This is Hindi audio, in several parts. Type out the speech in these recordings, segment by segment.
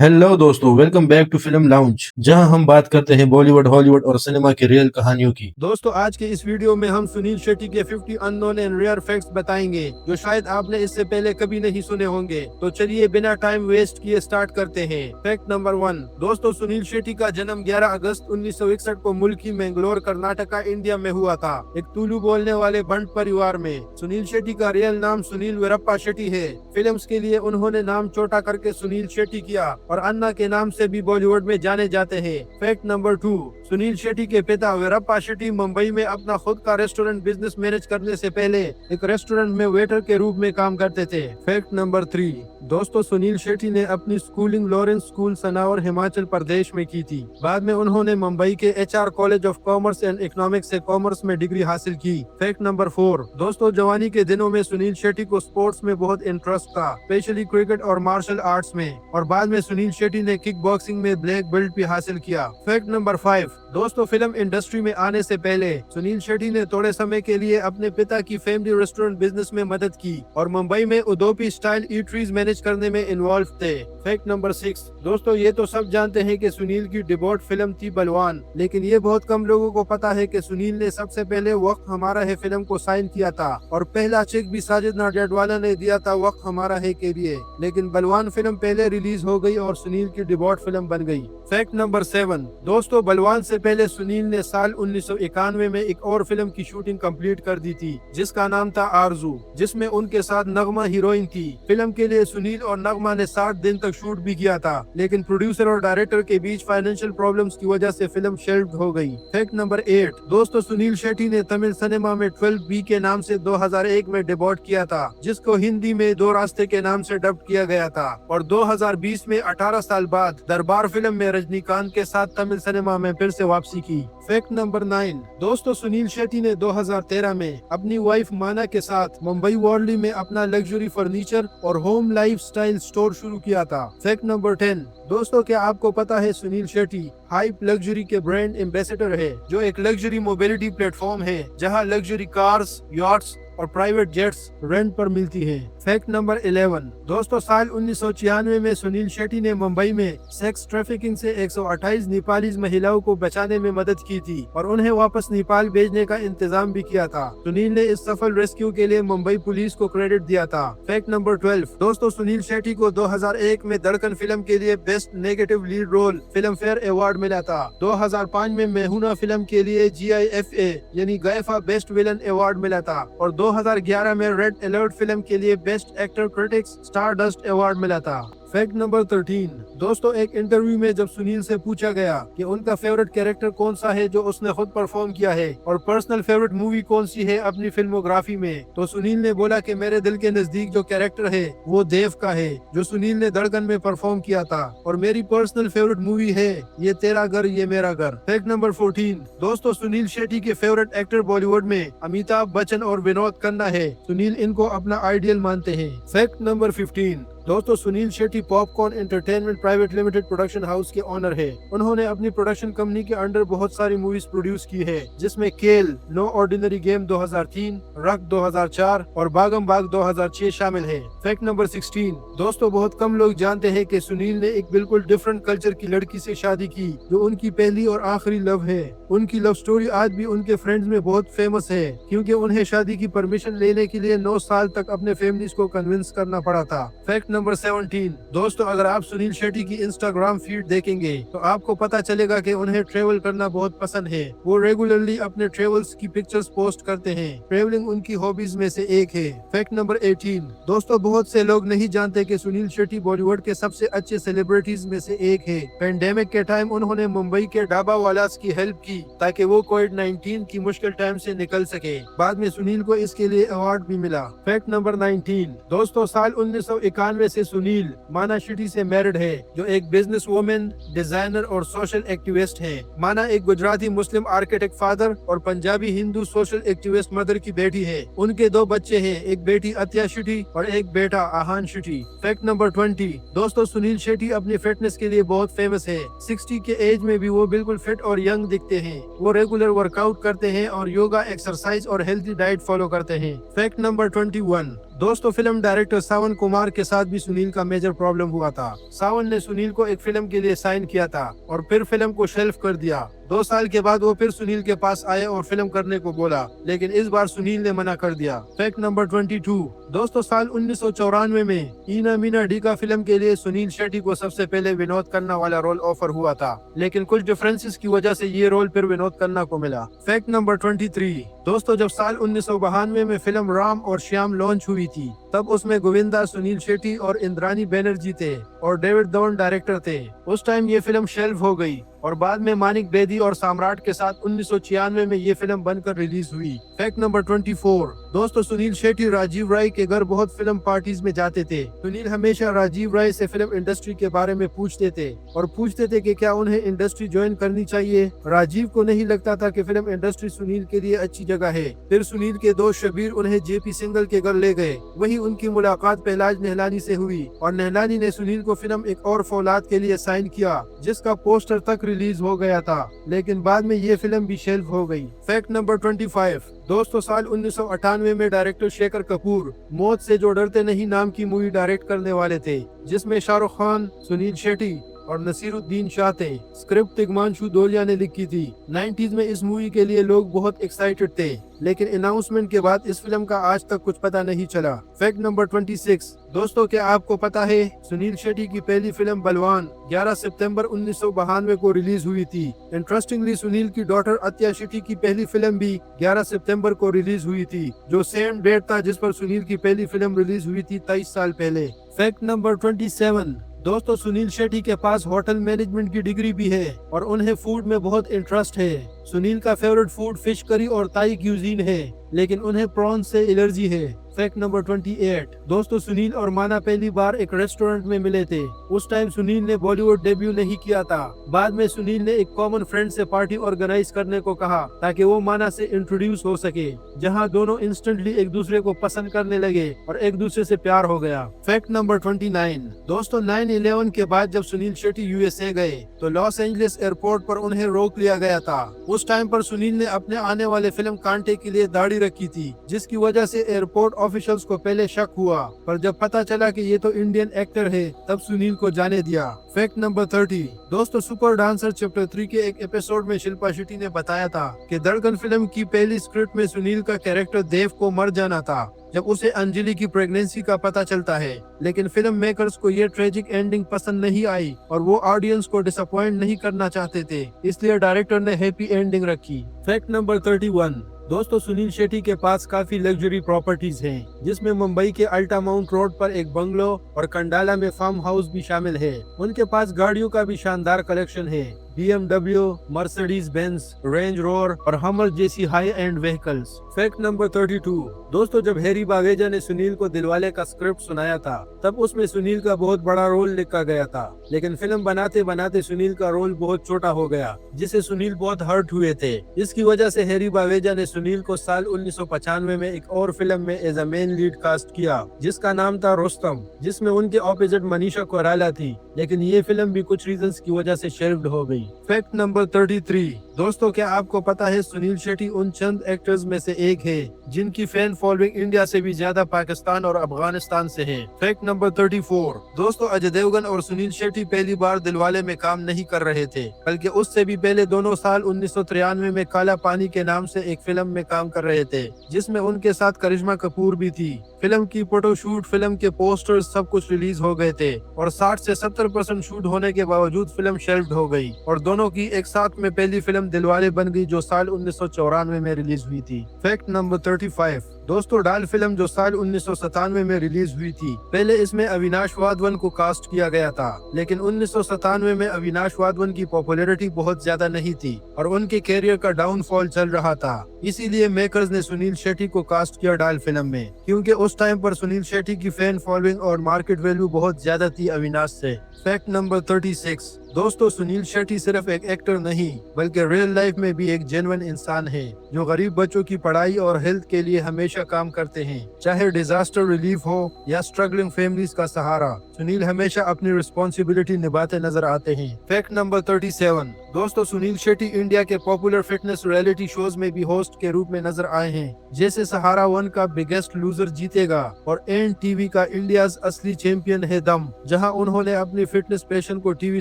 हेलो दोस्तों, welcome back to film lounge, जहां हम बात करते हैं बॉलीवुड, हॉलीवुड और सिनेमा की रियल कहानियों की। दोस्तों, आज के इस वीडियो में हम सुनील शेट्टी के 50 अननोन एंड रेयर फैक्ट्स बताएंगे जो शायद आपने इससे पहले कभी नहीं सुने होंगे। तो चलिए बिना टाइम वेस्ट किए स्टार्ट करते हैं। Fact number 1। दोस्तों, सुनील शेट्टी का जन्म 11 अगस्त 1961 को मुल्क की मैंगलोर, कर्नाटका, इंडिया में हुआ था, एक तुलु बोलने वाले बंट परिवार में। सुनील शेट्टी का रियल नाम सुनील वीरप्पा शेट्टी है। फिल्म्स के लिए उन्होंने नाम छोटा करके सुनील शेट्टी किया और अन्ना के नाम से भी बॉलीवुड में जाने जाते हैं। Fact number 2। सुनील शेट्टी के पिता वीरप्पा शेट्टी मुंबई में अपना खुद का रेस्टोरेंट बिजनेस मैनेज करने से पहले एक रेस्टोरेंट में वेटर के रूप में काम करते थे। Fact number 3। दोस्तों, सुनील शेट्टी ने अपनी schooling Lawrence school Sanawar, Himachal Pradesh में की थी। बाद में उन्होंने मुंबई के HR college of commerce and economics से कॉमर्स में डिग्री हासिल की। Fact number 4। दोस्तों, जवानी के दिनों में सुनील शेट्टी को स्पोर्ट्स में बहुत इंटरेस्ट था, स्पेशली क्रिकेट और मार्शल आर्ट्स में, और बाद में सुनील शेट्टी ने किक बॉक्सिंग में ब्लैक बेल्ट भी हासिल किया। Fact number 5। दोस्तों, फिल्म इंडस्ट्री में आने से पहले सुनील शेट्टी ने थोड़े समय के लिए अपने पिता की फैमिली रेस्टोरेंट बिजनेस में मदद की और मुंबई में उडुपी स्टाइल ईटरीज मैनेज करने में इन्वॉल्व थे। Fact number 6। दोस्तों, ये तो सब जानते हैं कि सुनील की डिबोट फिल्म थी बलवान, लेकिन ये बहुत कम लोगों को पता है कि सुनील ने सबसे पहले वक्त हमारा है फिल्म को साइन किया था और पहला चेक भी साजिद नाडियाडवाला ने दिया था वक्त हमारा है के लिए। लेकिन बलवान फिल्म पहले रिलीज हो गई और सुनील की डिबोट फिल्म बन गई। Fact number 7। दोस्तों, बलवान से पहले सुनील ने साल 1991 में एक और फिल्म की शूटिंग कंप्लीट कर दी थी जिसका नाम था आरजू, जिसमें उनके साथ नगमा हीरोइन थी। फिल्म के लिए सुनील और नगमा ने 60 दिन तक शूट भी किया था, लेकिन प्रोड्यूसर और डायरेक्टर के बीच फाइनेंशियल प्रॉब्लम्स की वजह से फिल्म शेल्व्ड हो गई। Fact number 8। दोस्तों, सुनील शेट्टी ने तमिल सिनेमा में 12B के नाम से 2001 में डेब्यूट किया था, जिसको हिंदी में दो रास्ते के नाम से डब किया गया था, और 2020 में 18 साल बाद दरबार फिल्म में रजनीकांत के साथ तमिल सिनेमा में फिर से वापसी की। Fact number 9। दोस्तों, सुनील शेट्टी ने 2013 में अपनी वाइफ माना के साथ मुंबई वर्ली में अपना लग्जरी फर्नीचर और होम लाइफ स्टाइल स्टोर शुरू किया था। Fact number 10। दोस्तों, क्या आपको पता है सुनील शेट्टी हाइप लग्जरी के ब्रांड एम्बेसडर है, जो एक लग्जरी मोबिलिटी प्लेटफॉर्म है जहां लग्जरी कार्स, याट्स और प्राइवेट जेट्स रेंट पर मिलती हैं। Fact number 11। दोस्तों, साल 1996 में सुनील शेट्टी ने मुंबई में सेक्स ट्रैफिकिंग से 128 नेपाली महिलाओं को बचाने में मदद की थी और उन्हें वापस नेपाल भेजने का इंतजाम भी किया था। सुनील ने इस सफल रेस्क्यू के लिए मुंबई पुलिस को क्रेडिट दिया था। Fact number 12। दोस्तों, सुनील शेट्टी को 2001 में धड़कन फिल्म के लिए best negative lead role Filmfare award मिला था। 2005 में मेहुना फिल्म के लिए GIFA यानी गैफा बेस्ट विलन अवार्ड मिला था, और 2011 में रेड अलर्ट फिल्म के लिए best actor critics stardust award मिला था। Fact number 13। दोस्तों, एक इंटरव्यू में जब सुनील से पूछा गया कि उनका फेवरेट कैरेक्टर कौन सा है जो उसने खुद परफॉर्म किया है और पर्सनल फेवरेट मूवी कौन सी है अपनी फिल्मोग्राफी में, तो सुनील ने बोला कि मेरे दिल के नजदीक जो कैरेक्टर है वो देव का है, जो सुनील ने धड़कन में परफॉर्म किया था, और मेरी पर्सनल फेवरेट मूवी है ये तेरा घर ये मेरा घर। Fact number 14। दोस्तों, सुनील शेट्टी के फेवरेट एक्टर बॉलीवुड में अमिताभ बच्चन और विनोद खन्ना है। सुनील इनको अपना आइडियल मानते हैं। Fact number 15। दोस्तों, Suniel Shetty popcorn entertainment private limited production house के ऑनर है। उन्होंने अपनी प्रोडक्शन कंपनी के अंडर बहुत सारी मूवीज प्रोड्यूस की है, जिसमें केल, नो ऑर्डिनरी गेम 2003, रक 2004 और बागम बाग 2006 शामिल है। Fact number 16। दोस्तों, बहुत कम लोग जानते हैं कि सुनील ने एक बिल्कुल डिफरेंट कल्चर की लड़की से शादी की जो उनकी पहली और आखिरी लव है। उनकी लव स्टोरी आज भी उनके फ्रेंड्स में बहुत फेमस है, क्योंकि उन्हें शादी की परमिशन लेने के लिए 9 साल तक अपने फैमिलीज को कन्विंस करना पड़ा था। Fact number 17। दोस्तों, अगर आप सुनील शेट्टी की इंस्टाग्राम फीड देखेंगे तो आपको पता चलेगा कि उन्हें ट्रेवल करना बहुत पसंद है। वो रेगुलरली अपने ट्रेवल्स की पिक्चर्स पोस्ट करते हैं। ट्रेवलिंग उनकी हॉबीज में से एक है। Fact number 18। दोस्तों, बहुत से लोग नहीं जानते कि सुनील शेट्टी बॉलीवुड के सबसे अच्छे सेलिब्रिटीज में से एक है। पेंडेमिक के टाइम उन्होंने मुंबई के ढाबा वालास की हेल्प की ताकि वो कोविड-19 की मुश्किल टाइम से निकल सके। बाद में सुनील को इसके लिए अवार्ड भी मिला। Fact number 19। दोस्तों, साल 1991 से सुनील माना शेट्टी से मैरिड है, जो एक बिजनेस वुमेन, डिजाइनर और सोशल एक्टिविस्ट है। माना एक गुजराती मुस्लिम आर्किटेक्ट फादर और Punjabi Hindu social activist mother की बेटी है। उनके 2 बच्चे हैं, एक बेटी अत्या शेट्टी और एक बेटा आहान शेट्टी। Fact number 20। दोस्तों, सुनील शेट्टी अपनी फिटनेस के लिए बहुत फेमस है। 60 के एज में भी वो बिल्कुल फिट और यंग दिखते हैं। वो रेगुलर वर्कआउट करते हैं और योगा, एक्सरसाइज और हेल्थी डाइट फॉलो करते हैं। Fact number 21। दोस्तों, फिल्म डायरेक्टर सावन कुमार के साथ बाद भी सुनील का मेजर प्रॉब्लम हुआ था। सावन ने सुनील को एक फिल्म के लिए साइन किया था और फिर फिल्म को शेल्फ कर दिया। 2 साल के बाद वो फिर सुनील के पास आए और फिल्म करने को बोला, लेकिन इस बार सुनील ने मना कर दिया। Fact number 22। दोस्तों, साल 1994 में इना मीना डी का फिल्म के लिए सुनील शेट्टी को सबसे पहले विनोद खन्ना वाला रोल ऑफर हुआ था, लेकिन कुछ डिफरेंसेस की वजह से ये रोल फिर विनोद खन्ना को मिला। Fact number 23। दोस्तों, जब साल 1992 में फिल्म राम और श्याम लॉन्च हुई थी, तब उसमें गोविंदा, सुनील शेट्टी और इंद्रानी बैनर्जी थे और डेविड धवन डायरेक्टर थे। उस टाइम ये फिल्म शेल्फ हो गई और बाद में मानिक बेदी और सम्राट के साथ 1996 में ये फिल्म बनकर रिलीज हुई। Fact number 24। दोस्तों, सुनील शेट्टी राजीव राय के घर बहुत फिल्म पार्टीज में जाते थे। सुनील हमेशा राजीव राय से फिल्म इंडस्ट्री के बारे में पूछते थे और पूछते थे कि क्या उन्हें इंडस्ट्री ज्वाइन करनी चाहिए। राजीव को नहीं लगता था कि फिल्म इंडस्ट्री सुनील के लिए अच्छी जगह है। फिर सुनील के दोस्त शबीर उन्हें जेपी सिंगल के घर ले गए। वहीं उनकी मुलाकात पहलाज नेहलानी से हुई और नेहलानी ने सुनील को फिल्म एक और फौलाद के लिए साइन किया, जिसका पोस्टर तक रिलीज हो गया था, लेकिन बाद में ये फिल्म भी शेल्फ हो गई। Fact number 25। दोस्तों, साल 1998 में डायरेक्टर शेखर कपूर मौत से जो डरते नहीं नाम की मूवी डायरेक्ट करने वाले थे, जिसमें शाहरुख खान, सुनील शेट्टी और नसीरुद्दीन शाह थे। स्क्रिप्ट तिग्मांशु धोलिया ने लिखी थी। 90s में इस मूवी के लिए लोग बहुत एक्साइटेड थे, लेकिन अनाउंसमेंट के बाद इस फिल्म का आज तक कुछ पता नहीं चला। Fact number 26। दोस्तों, क्या आपको पता है सुनील शेट्टी की पहली फिल्म बलवान 11 सितंबर 1992 को रिलीज हुई थी। इंटरेस्टिंगली, सुनील की डॉटर अत्या शेट्टी की पहली फिल्म भी 11 सितंबर को रिलीज हुई थी, जो सेम डेट था जिस पर सुनील की पहली फिल्म रिलीज हुई थी 23 साल पहले। Fact number 27। दोस्तों, सुनील शेट्टी के पास होटल मैनेजमेंट की डिग्री भी है और उन्हें फूड में बहुत इंटरेस्ट है। सुनील का फेवरेट फूड फिश करी और ताई क्यूजीन है, लेकिन उन्हें प्रॉन्स से एलर्जी है। Fact number 28। दोस्तों, सुनील और माना पहली बार एक रेस्टोरेंट में मिले थे। उस टाइम सुनील ने बॉलीवुड डेब्यू नहीं किया था। बाद में सुनील ने एक कॉमन फ्रेंड से पार्टी ऑर्गेनाइज करने को कहा ताकि वो माना से इंट्रोड्यूस हो सके, जहां दोनों इंस्टेंटली एक दूसरे को पसंद करने लगे और एक दूसरे से प्यार हो गया। Fact number 29। दोस्तों, 9/11 के बाद जब सुनील शेट्टी यूएसए गए तो लॉस एंजलिस एयरपोर्ट पर उन्हें रोक लिया गया था। उस टाइम पर सुनील ने अपने आने वाले फिल्म कांटे के लिए दाढ़ी रखी थी, जिसकी वजह से एयरपोर्ट ऑफिशियल्स को पहले शक हुआ, पर जब पता चला कि ये तो इंडियन एक्टर है, तब सुनील को जाने दिया। Fact number 30। दोस्तों, सुपर डांसर चैप्टर 3 के एक एपिसोड में शिल्पा शेट्टी ने बताया था कि धड़कन फिल्म की पहली स्क्रिप्ट में सुनील का कैरेक्टर देव को मर जाना था जब उसे अंजलि की प्रेगनेंसी का पता चलता है, लेकिन फिल्म मेकर्स को ये ट्रेजिक एंडिंग पसंद नहीं आई और वो ऑडियंस को डिसअपॉइंट नहीं करना चाहते थे, इसलिए डायरेक्टर ने हैप्पी एंडिंग रखी। Fact number 31। दोस्तों, सुनील शेट्टी के पास काफी लग्जरी प्रॉपर्टीज हैं, जिसमें मुंबई के अल्टा माउंट रोड पर एक बंगलो और कंडाला में फार्म हाउस भी शामिल है। उनके पास गाड़ियों का भी शानदार कलेक्शन है। BMW, Mercedes Benz, range rover और हमर जैसी high and vehicles. Fact number 32। दोस्तों, जब हैरी बागेजा ने सुनील को दिलवाले का स्क्रिप्ट सुनाया था, तब उसमें सुनील का बहुत बड़ा रोल लिखा गया था, लेकिन फिल्म बनाते बनाते सुनील का रोल बहुत छोटा हो गया, जिससे सुनील बहुत हर्ट हुए थे। इसकी वजह से हैरी बागेजा ने सुनील को साल 1995 में एक और फिल्म में as a main lead cast किया, जिसका नाम था रुस्तम, जिसमें उनके ऑपोजिट मनीषा कोइराला थी, लेकिन ये फिल्म भी कुछ रीजंस की वजह से शेल्फ्ड हो गई। Fact number 33। दोस्तों, क्या आपको पता है सुनील शेट्टी उन चंद एक्टर्स में से एक है जिनकी फैन फॉलोइंग इंडिया से भी ज्यादा पाकिस्तान और अफगानिस्तान से है। Fact number 34। दोस्तों, अजय देवगन और सुनील शेट्टी पहली बार दिलवाले में काम नहीं कर रहे थे, बल्कि उससे भी पहले दोनों साल 1993 में काला पानी के नाम से एक फिल्म में काम कर रहे थे, जिसमें उनके साथ करिश्मा कपूर भी थी। फिल्म की फोटोशूट, फिल्म के पोस्टर्स सब कुछ रिलीज हो गए थे और 60 से 70% शूट होने के बावजूद फिल्म शेल्फ्ड हो गई और दोनों की एक साथ में पहली फिल्म दिलवाले बन गई, जो साल 1994 में रिलीज हुई थी। Fact number 35। दोस्तों, डाल फिल्म जो साल 1997 में रिलीज हुई थी, पहले इसमें अविनाश वाधवन को कास्ट किया गया था, लेकिन 1997 में अविनाश वाधवन की पॉपुलैरिटी बहुत ज्यादा नहीं थी और उनके कैरियर का डाउनफॉल चल रहा था। इसीलिए मेकर्स ने सुनील शेट्टी को कास्ट किया डाल फिल्म में, क्योंकि उस टाइम पर सुनील शेट्टी की फैन फॉलोइंग और मार्केट वैल्यू बहुत ज्यादा थी अविनाश से। Fact number 36। दोस्तों, सुनील शेट्टी सिर्फ एक एक्टर नहीं, बल्कि रियल लाइफ में भी एक जेन्युइन इंसान है। जो गरीब बच्चों की पढ़ाई और हेल्थ के लिए हमेशा काम करते हैं, चाहे डिजास्टर रिलीफ हो या स्ट्रगलिंग फैमिलीज का सहारा। सुनील हमेशा अपनी रिस्पॉन्सिबिलिटी निभाते नजर आते हैं। Fact number 37। दोस्तों, सुनील शेट्टी इंडिया के पॉपुलर फिटनेस रियलिटी शोज में भी होस्ट के रूप में नजर आए हैं, जैसे सहारा 1 का बिगेस्ट लूजर जीतेगा और NTV का इंडियाज असली चैंपियन है दम, जहां उन्होंने अपनी फिटनेस पैशन को टीवी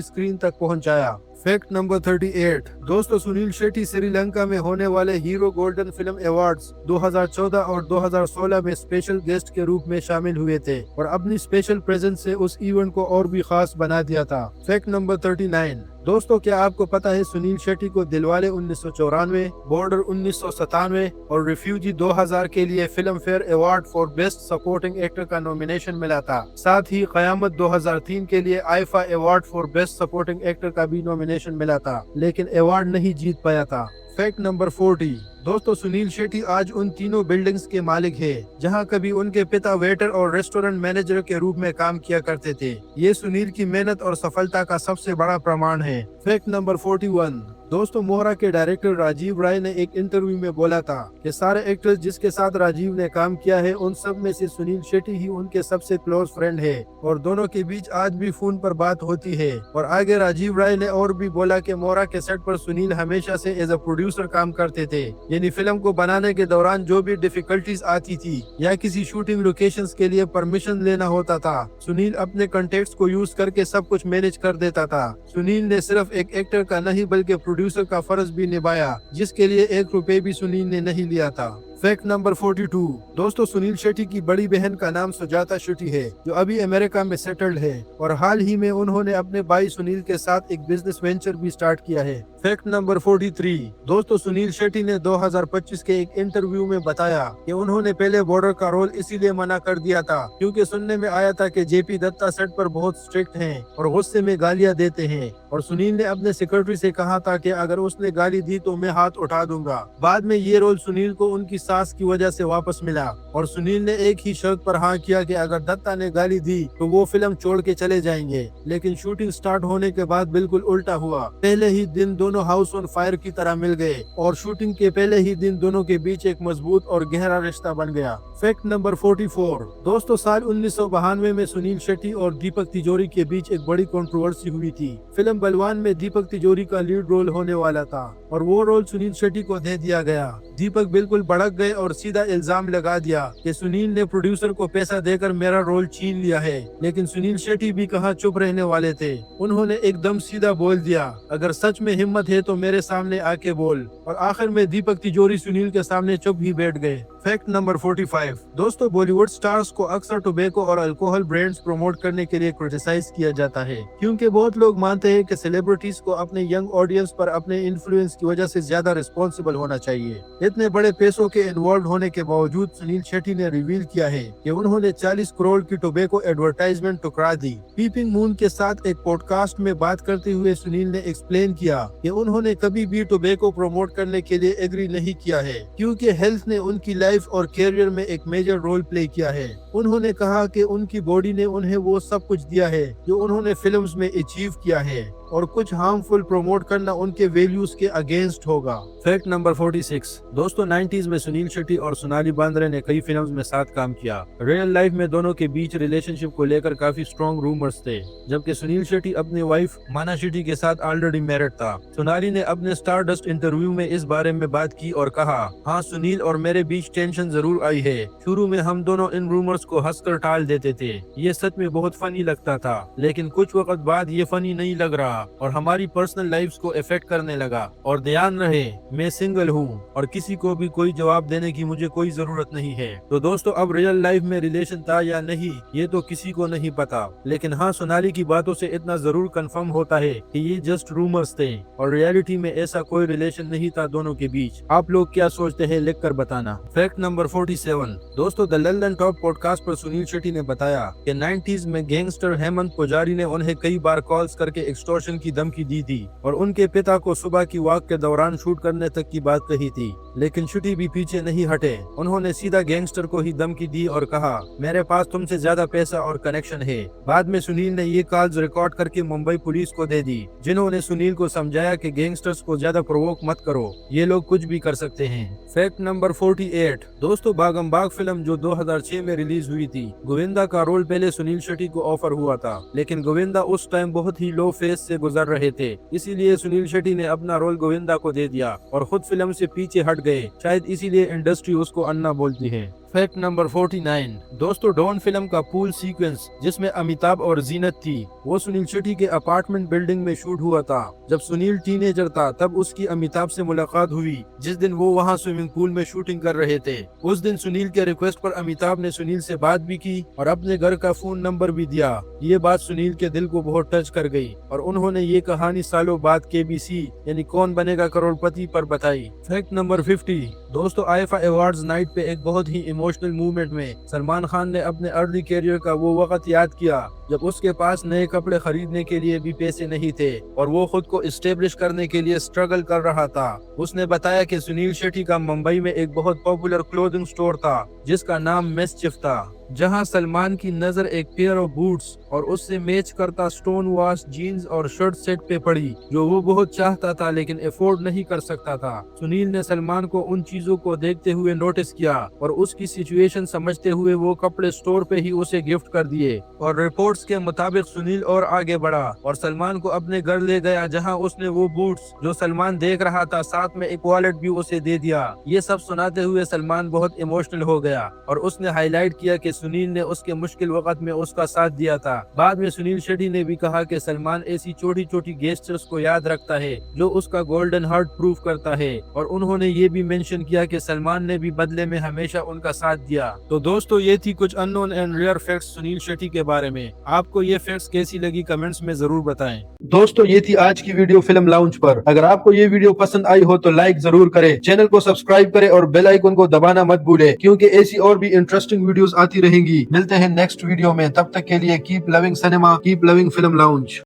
स्क्रीन तक पहुंचाया। Fact number 38। दोस्तों, सुनील शेट्टी श्रीलंका में होने वाले हीरो गोल्डन फिल्म अवार्ड्स 2014 और 2016 में स्पेशल गेस्ट के रूप में शामिल हुए थे और अपनी स्पेशल प्रेजेंस से उस इवेंट को और भी खास बना दिया था। Fact number 39। दोस्तों, क्या आपको पता है सुनील शेट्टी को दिलवाले 1994, बॉर्डर 1997 और रिफ्यूजी 2000 के लिए film fair award for best supporting actor का नॉमिनेशन मिला था। साथ ही कयामत 2003 के लिए IIFA award for best supporting actor का भी नॉमिनेशन मिला था, लेकिन अवार्ड नहीं जीत पाया था। Fact number 40। दोस्तों, सुनील शेट्टी आज उन तीनों बिल्डिंग्स के मालिक है जहां कभी उनके पिता वेटर और रेस्टोरेंट मैनेजर के रूप में काम किया करते थे। ये सुनील की मेहनत और सफलता का सबसे बड़ा प्रमाण है। Fact number 41। दोस्तों, मोहरा के डायरेक्टर राजीव राय ने एक इंटरव्यू में बोला था कि सारे एक्टर्स जिसके साथ राजीव ने काम किया है उन सब में से सुनील शेट्टी ही उनके सबसे क्लोज फ्रेंड है और दोनों के बीच आज भी फोन पर बात होती है। और आगे राजीव राय ने और भी बोला कि मोहरा के सेट पर सुनील हमेशा से एज अ प्रोड्यूसर काम करते थे, यानी फिल्म को बनाने के दौरान जो भी डिफिकल्टीज आती थी या किसी शूटिंग लोकेशंस के लिए परमिशन लेना होता था, सुनील अपने कॉन्टेक्ट्स को यूज करके सब कुछ मैनेज कर देता था। सुनील ने सिर्फ एक एक्टर का नहीं बल्कि प्रोड्यूसर का फर्ज भी निभाया, जिसके लिए 1 रुपए भी सुनील ने नहीं लिया था। Fact number 42। दोस्तों, सुनील शेट्टी की बड़ी बहन का नाम सुजाता शेट्टी है, जो अभी अमेरिका में सेटल्ड है और हाल ही में उन्होंने अपने भाई सुनील के साथ एक बिजनेस वेंचर भी स्टार्ट किया है। Fact number 43। दोस्तों, सुनील शेट्टी ने 2025 के एक इंटरव्यू में बताया कि उन्होंने पहले बॉर्डर का रोल इसीलिए मना कर दिया था क्योंकि सुनने में आया था कि JP दत्ता सेट पर बहुत स्ट्रिक्ट हैं और गुस्से में गालियां देते हैं और सुनील ने अपने सेक्रेटरी से कहा था कि अगर उसने गाली दी तो मैं हाथ उठा दूंगा। बाद में ये रोल सुनील को उनकी सास की वजह से वापस मिला और सुनील ने एक ही शर्त पर हाँ किया कि अगर दत्ता ने गाली दी तो वो फिल्म छोड़ के चले जाएंगे। लेकिन शूटिंग स्टार्ट होने के बाद बिल्कुल उल्टा हुआ। पहले ही दिन दोनों हाउस ऑन फायर की तरह मिल गए और शूटिंग के पहले ही दिन दोनों के बीच एक मजबूत और गहरा रिश्ता बन गया। Fact number 44। दोस्तों, साल 1992 में सुनील शेट्टी और दीपक तिजोरी के बीच एक बड़ी कंट्रोवर्सी हुई थी। फिल्म बलवान में दीपक तिजोरी का लीड रोल होने वाला था और वो रोल सुनील शेट्टी को दे दिया गया। दीपक बिल्कुल भड़क गए और सीधा इल्जाम लगा दिया कि सुनील ने प्रोड्यूसर को पैसा देकर मेरा रोल छीन लिया है, लेकिन सुनील शेट्टी भी कहाँ चुप रहने वाले थे। उन्होंने एकदम सीधा बोल दिया, अगर सच में हिम्मत है तो मेरे सामने आके बोल। और आखिर में दीपक तिजोरी सुनील के सामने चुप ही बैठ गए। Fact number 45। दोस्तों, बॉलीवुड स्टार्स को अक्सर टोबैको और अल्कोहल ब्रांड्स प्रमोट करने के लिए क्रिटिसाइज किया जाता है क्योंकि बहुत लोग मानते हैं कि सेलिब्रिटीज को अपने यंग ऑडियंस पर अपने इन्फ्लुएंस की वजह से ज्यादा रिस्पॉन्सिबल होना चाहिए। इतने बड़े पैसों के इन्वॉल्व होने के बावजूद सुनील शेट्टी ने रिवील किया है कि उन्होंने 40 करोड़ की टोबैको एडवर्टाइजमेंट टुकरा दी। पीपिंग मून के साथ एक पॉडकास्ट में बात करते हुए सुनील ने एक्सप्लेन किया कि उन्होंने कभी भी टोबैको प्रमोट करने के लिए एग्री नहीं किया है क्योंकि हेल्थ ने उनकी लाइफ और कैरियर में एक मेजर रोल प्ले किया है। उन्होंने कहा कि उनकी बॉडी ने उन्हें वो सब कुछ दिया है जो उन्होंने फिल्म्स में अचीव किया है और कुछ हार्मफुल प्रमोट करना उनके वैल्यूज के अगेंस्ट होगा। Fact number 46। दोस्तों, 90s में सुनील शेट्टी और सोनाली बांद्रे ने कई फिल्म्स में साथ काम किया। रियल लाइफ में दोनों के बीच रिलेशनशिप को लेकर काफी स्ट्रॉन्ग रूमर्स थे, जबकि सुनील शेट्टी अपनी वाइफ माना शेट्टी के साथ ऑलरेडी मैरिड था। सोनाली ने अपने स्टारडस्ट इंटरव्यू में इस बारे में बात की और कहा, हाँ, सुनील और मेरे बीच टेंशन जरूर आई है। शुरू में हम दोनों इन रूमर्स को हंसकर टाल देते थे, ये सच में बहुत फनी लगता था, लेकिन कुछ वक्त बाद ये फनी नहीं लग रहा और हमारी पर्सनल लाइफ्स को इफेक्ट करने लगा। और ध्यान रहे, मैं सिंगल हूँ और किसी को भी कोई जवाब देने की मुझे कोई जरूरत नहीं है। तो दोस्तों, अब रियल लाइफ में रिलेशन था या नहीं ये तो किसी को नहीं पता, लेकिन हाँ, सोनाली की बातों से इतना जरूर कंफर्म होता है कि ये जस्ट रूमर्स थे और रियलिटी में ऐसा कोई रिलेशन नहीं था दोनों के बीच। आप लोग क्या सोचते हैं लिख कर बताना। Fact number 47। दोस्तों, द लंदन टॉप पॉडकास्ट पर सुनील शेट्टी ने बताया कि 90s में गैंगस्टर हेमंत पुजारी ने उन्हें कई बार कॉल्स करके एक्सटॉर्शन प्रमोशन की धमकी दी थी और उनके पिता को सुबह की वॉक के दौरान शूट करने तक की बात कही थी, लेकिन शुटी भी पीछे नहीं हटे। उन्होंने सीधा गैंगस्टर को ही धमकी दी और कहा, मेरे पास तुमसे ज्यादा पैसा और कनेक्शन है। बाद में सुनील ने ये कॉल्स रिकॉर्ड करके मुंबई पुलिस को दे दी, जिन्होंने सुनील को समझाया कि गैंगस्टर्स को ज्यादा प्रोवोक मत करो, ये लोग कुछ भी कर सकते हैं। Fact number 48। दोस्तों, भागम भाग फिल्म जो 2006 में रिलीज हुई थी, गोविंदा का रोल पहले सुनील शेट्टी को ऑफर हुआ था, लेकिन गोविंदा उस टाइम बहुत ही लो फेस से गुजर रहे थे, इसीलिए सुनील शेट्टी ने अपना रोल गोविंदा को दे दिया और खुद फिल्म से पीछे हट गए। शायद इसीलिए इंडस्ट्री उसको अन्ना बोलती है। Fact number 49। दोस्तों, डॉन फिल्म का पूल सीक्वेंस जिसमें अमिताभ और जीनत थी, वो सुनील शेट्टी के अपार्टमेंट बिल्डिंग में शूट हुआ था। जब सुनील टीनेजर था तब उसकी अमिताभ से मुलाकात हुई, जिस दिन वो वहाँ स्विमिंग पूल में शूटिंग कर रहे थे। उस दिन सुनील के रिक्वेस्ट पर अमिताभ ने सुनील से बात भी की और अपने घर का फोन नंबर भी दिया। ये बात सुनील के दिल को बहुत टच कर गई और उन्होंने ये कहानी सालों बाद KBC यानी कौन बनेगा करोड़पति पर बताई। Fact number 50। दोस्तों, आईफा अवार्ड्स नाइट पे एक बहुत ही इमोशनल मूवमेंट में सलमान खान ने अपने अर्ली कैरियर का वो वक्त याद किया जब उसके पास नए कपड़े खरीदने के लिए भी पैसे नहीं थे और वो खुद को एस्टेब्लिश करने के लिए स्ट्रगल कर रहा था। उसने बताया कि सुनील शेट्टी का मुंबई में एक बहुत पॉपुलर क्लोथिंग स्टोर था जिसका नाम मिसचिफ था, जहां सलमान की नजर एक पेयर ऑफ बूट्स और उससे मैच करता स्टोन वॉश जीन्स और शर्ट सेट पे पड़ी, जो वो बहुत चाहता था लेकिन अफोर्ड नहीं कर सकता था। सुनील ने सलमान को उन चीजों को देखते हुए नोटिस किया और उसकी सिचुएशन समझते हुए वो कपड़े स्टोर पे ही उसे गिफ्ट कर दिए और रिपोर्ट्स के मुताबिक सुनील और आगे बढ़ा और सलमान को अपने घर ले गया, जहाँ उसने वो बूट्स जो सलमान देख रहा था साथ में एक वॉलेट भी उसे दे दिया। ये सब सुनाते हुए सलमान बहुत इमोशनल हो गया और उसने हाईलाइट किया कि सुनील ने उसके मुश्किल वक्त में उसका साथ दिया था। बाद में सुनील शेट्टी ने भी कहा कि सलमान ऐसी छोटी छोटी गेस्टर्स को याद रखता है जो उसका गोल्डन हार्ट प्रूफ करता है और उन्होंने ये भी मेंशन किया कि सलमान ने भी बदले में हमेशा उनका साथ दिया। तो दोस्तों, ये थी कुछ unknown and rare facts Suniel Shetty के बारे में। आपको ये फैक्ट्स कैसी लगी कमेंट्स में जरूर बताएं। दोस्तों, ये थी आज की वीडियो फिल्म लाउंज पर। अगर आपको ये वीडियो पसंद आई हो तो लाइक जरूर करें, चैनल को सब्सक्राइब करें और बेल आइकन को दबाना मत भूलें, क्योंकि ऐसी और भी इंटरेस्टिंग वीडियोस आती रहेंगी। मिलते हैं नेक्स्ट वीडियो में, तब तक के लिए keep loving cinema, keep loving film lounge.